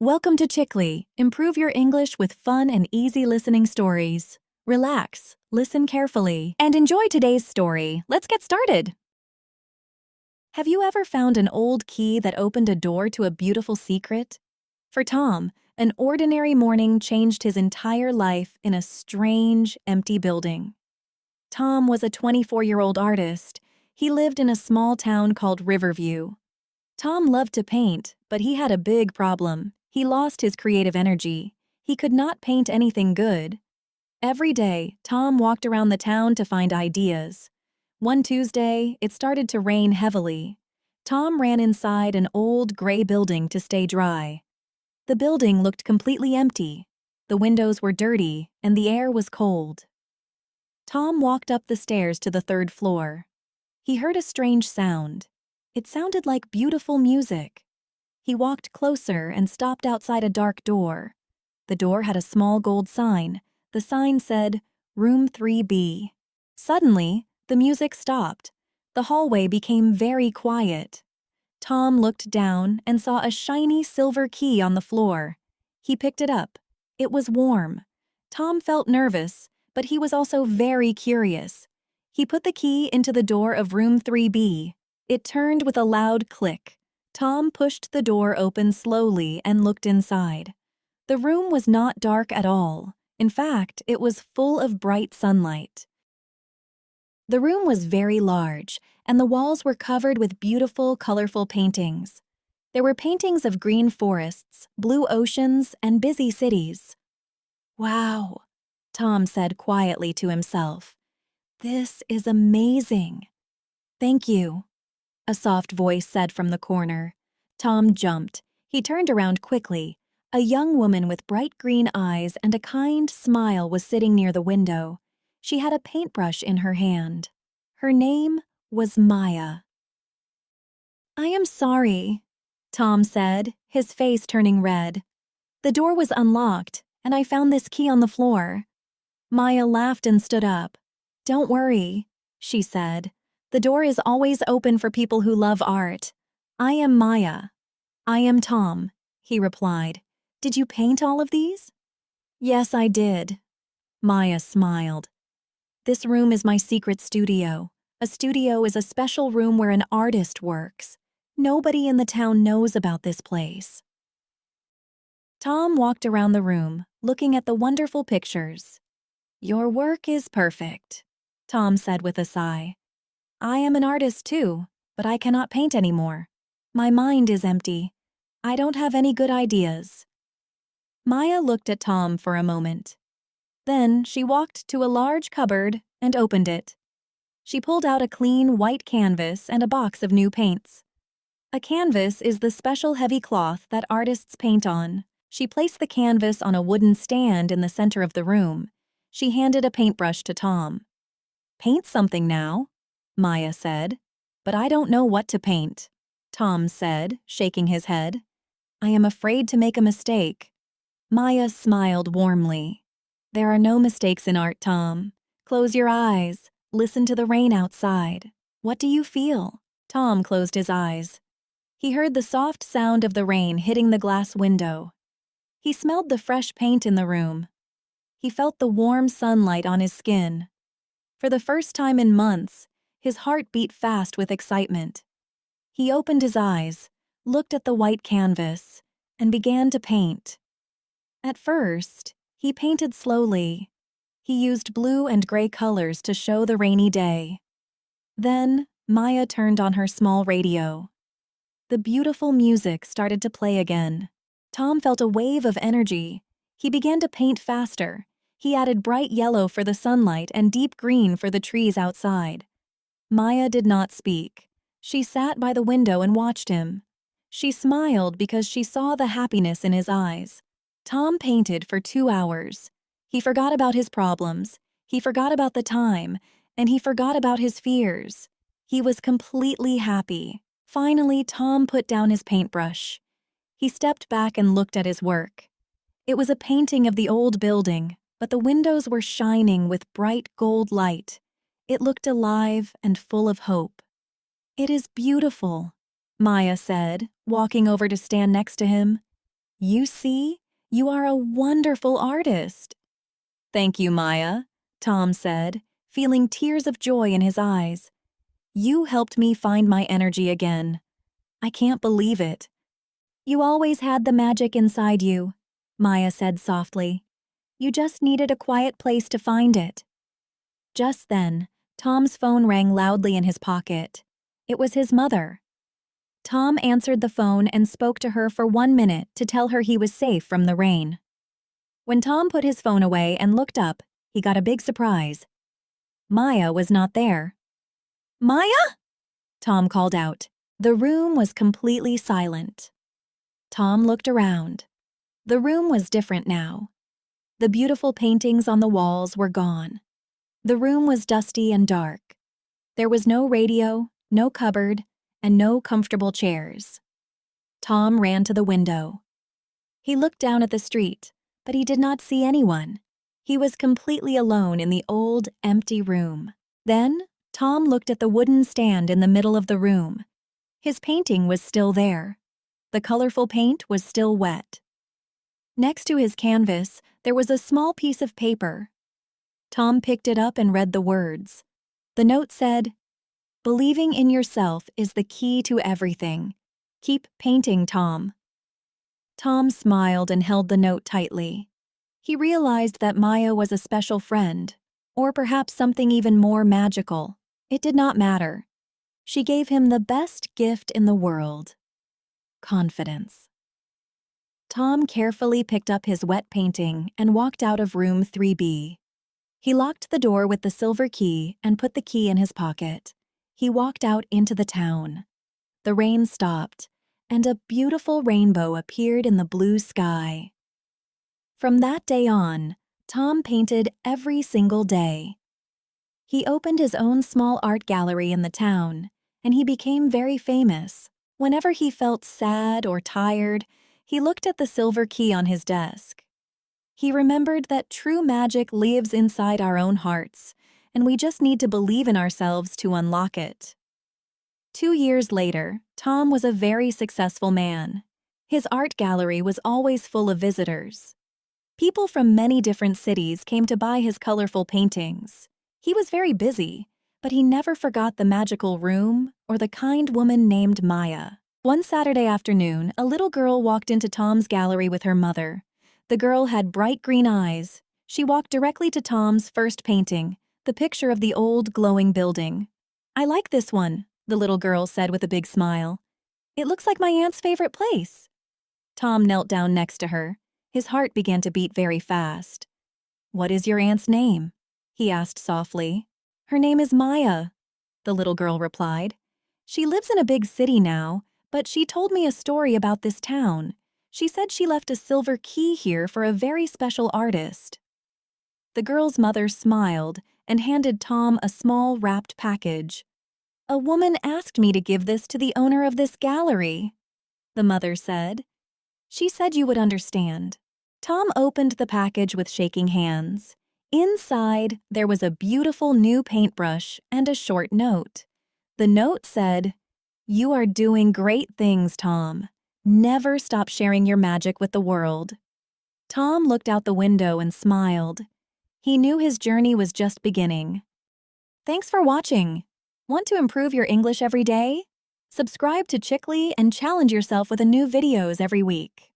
Welcome to Chickly. Improve your English with fun and easy listening stories. Relax, listen carefully, and enjoy today's story. Let's get started. Have you ever found an old key that opened a door to a beautiful secret? For Tom, an ordinary morning changed his entire life in a strange, empty building. Tom was a 24-year-old artist. He lived in a small town called Riverview. Tom loved to paint, but he had a big problem. He lost his creative energy. He could not paint anything good. Every day, Tom walked around the town to find ideas. One Tuesday, it started to rain heavily. Tom ran inside an old gray building to stay dry. The building looked completely empty. The windows were dirty, and the air was cold. Tom walked up the stairs to the third floor. He heard a strange sound. It sounded like beautiful music. He walked closer and stopped outside a dark door. The door had a small gold sign. The sign said, Room 3B. Suddenly, the music stopped. The hallway became very quiet. Tom looked down and saw a shiny silver key on the floor. He picked it up. It was warm. Tom felt nervous, but he was also very curious. He put the key into the door of Room 3B. It turned with a loud click. Tom pushed the door open slowly and looked inside. The room was not dark at all. In fact, it was full of bright sunlight. The room was very large, and the walls were covered with beautiful, colorful paintings. There were paintings of green forests, blue oceans, and busy cities. "Wow," Tom said quietly to himself. "This is amazing." "Thank you," a soft voice said from the corner. Tom jumped. He turned around quickly. A young woman with bright green eyes and a kind smile was sitting near the window. She had a paintbrush in her hand. Her name was Maya. "I am sorry," Tom said, his face turning red. "The door was unlocked, and I found this key on the floor." Maya laughed and stood up. "Don't worry," she said. "The door is always open for people who love art. I am Maya." "I am Tom," he replied. "Did you paint all of these?" "Yes, I did." Maya smiled. "This room is my secret studio. A studio is a special room where an artist works. Nobody in the town knows about this place." Tom walked around the room, looking at the wonderful pictures. "Your work is perfect," Tom said with a sigh. "I am an artist too, but I cannot paint anymore. My mind is empty. I don't have any good ideas." Maya looked at Tom for a moment. Then she walked to a large cupboard and opened it. She pulled out a clean white canvas and a box of new paints. A canvas is the special heavy cloth that artists paint on. She placed the canvas on a wooden stand in the center of the room. She handed a paintbrush to Tom. "Paint something now," Maya said. "But I don't know what to paint," Tom said, shaking his head. "I am afraid to make a mistake." Maya smiled warmly. "There are no mistakes in art, Tom. Close your eyes. Listen to the rain outside. What do you feel?" Tom closed his eyes. He heard the soft sound of the rain hitting the glass window. He smelled the fresh paint in the room. He felt the warm sunlight on his skin. For the first time in months, his heart beat fast with excitement. He opened his eyes, looked at the white canvas, and began to paint. At first, he painted slowly. He used blue and gray colors to show the rainy day. Then, Maya turned on her small radio. The beautiful music started to play again. Tom felt a wave of energy. He began to paint faster. He added bright yellow for the sunlight and deep green for the trees outside. Maya did not speak. She sat by the window and watched him. She smiled because she saw the happiness in his eyes. Tom painted for 2 hours. He forgot about his problems. He forgot about the time, and he forgot about his fears. He was completely happy. Finally, Tom put down his paintbrush. He stepped back and looked at his work. It was a painting of the old building, but the windows were shining with bright gold light. It looked alive and full of hope. "It is beautiful," Maya said, walking over to stand next to him. You see, you are a wonderful artist. Thank you, Maya, Tom said, feeling tears of joy in his eyes. You helped me find my energy again. I can't believe it. You always had the magic inside you, Maya said softly. You just needed a quiet place to find it. Just then, Tom's phone rang loudly in his pocket. It was his mother. Tom answered the phone and spoke to her for 1 minute to tell her he was safe from the rain. When Tom put his phone away and looked up, he got a big surprise. Maya was not there. Maya? Tom called out. The room was completely silent. Tom looked around. The room was different now. The beautiful paintings on the walls were gone. The room was dusty and dark. There was no radio, no cupboard, and no comfortable chairs. Tom ran to the window. He looked down at the street, but he did not see anyone. He was completely alone in the old, empty room. Then, Tom looked at the wooden stand in the middle of the room. His painting was still there. The colorful paint was still wet. Next to his canvas, there was a small piece of paper. Tom picked it up and read the words. The note said, "Believing in yourself is the key to everything. Keep painting, Tom." Tom smiled and held the note tightly. He realized that Maya was a special friend, or perhaps something even more magical. It did not matter. She gave him the best gift in the world: confidence. Tom carefully picked up his wet painting and walked out of room 3B. He locked the door with the silver key and put the key in his pocket. He walked out into the town. The rain stopped, and a beautiful rainbow appeared in the blue sky. From that day on, Tom painted every single day. He opened his own small art gallery in the town, and he became very famous. Whenever he felt sad or tired, he looked at the silver key on his desk. He remembered that true magic lives inside our own hearts, and we just need to believe in ourselves to unlock it. 2 years later, Tom was a very successful man. His art gallery was always full of visitors. People from many different cities came to buy his colorful paintings. He was very busy, but he never forgot the magical room or the kind woman named Maya. One Saturday afternoon, a little girl walked into Tom's gallery with her mother. The girl had bright green eyes. She walked directly to Tom's first painting, the picture of the old glowing building. "I like this one," the little girl said with a big smile. "It looks like my aunt's favorite place." Tom knelt down next to her. His heart began to beat very fast. "What is your aunt's name?" he asked softly. "Her name is Maya," the little girl replied. "She lives in a big city now, but she told me a story about this town. She said she left a silver key here for a very special artist." The girl's mother smiled and handed Tom a small wrapped package. "A woman asked me to give this to the owner of this gallery," the mother said. "She said you would understand." Tom opened the package with shaking hands. Inside, there was a beautiful new paintbrush and a short note. The note said, "You are doing great things, Tom. Never stop sharing your magic with the world." Tom looked out the window and smiled. He knew his journey was just beginning. Thanks for watching. Want to improve your English every day? Subscribe to Chickly and challenge yourself with a new videos every week.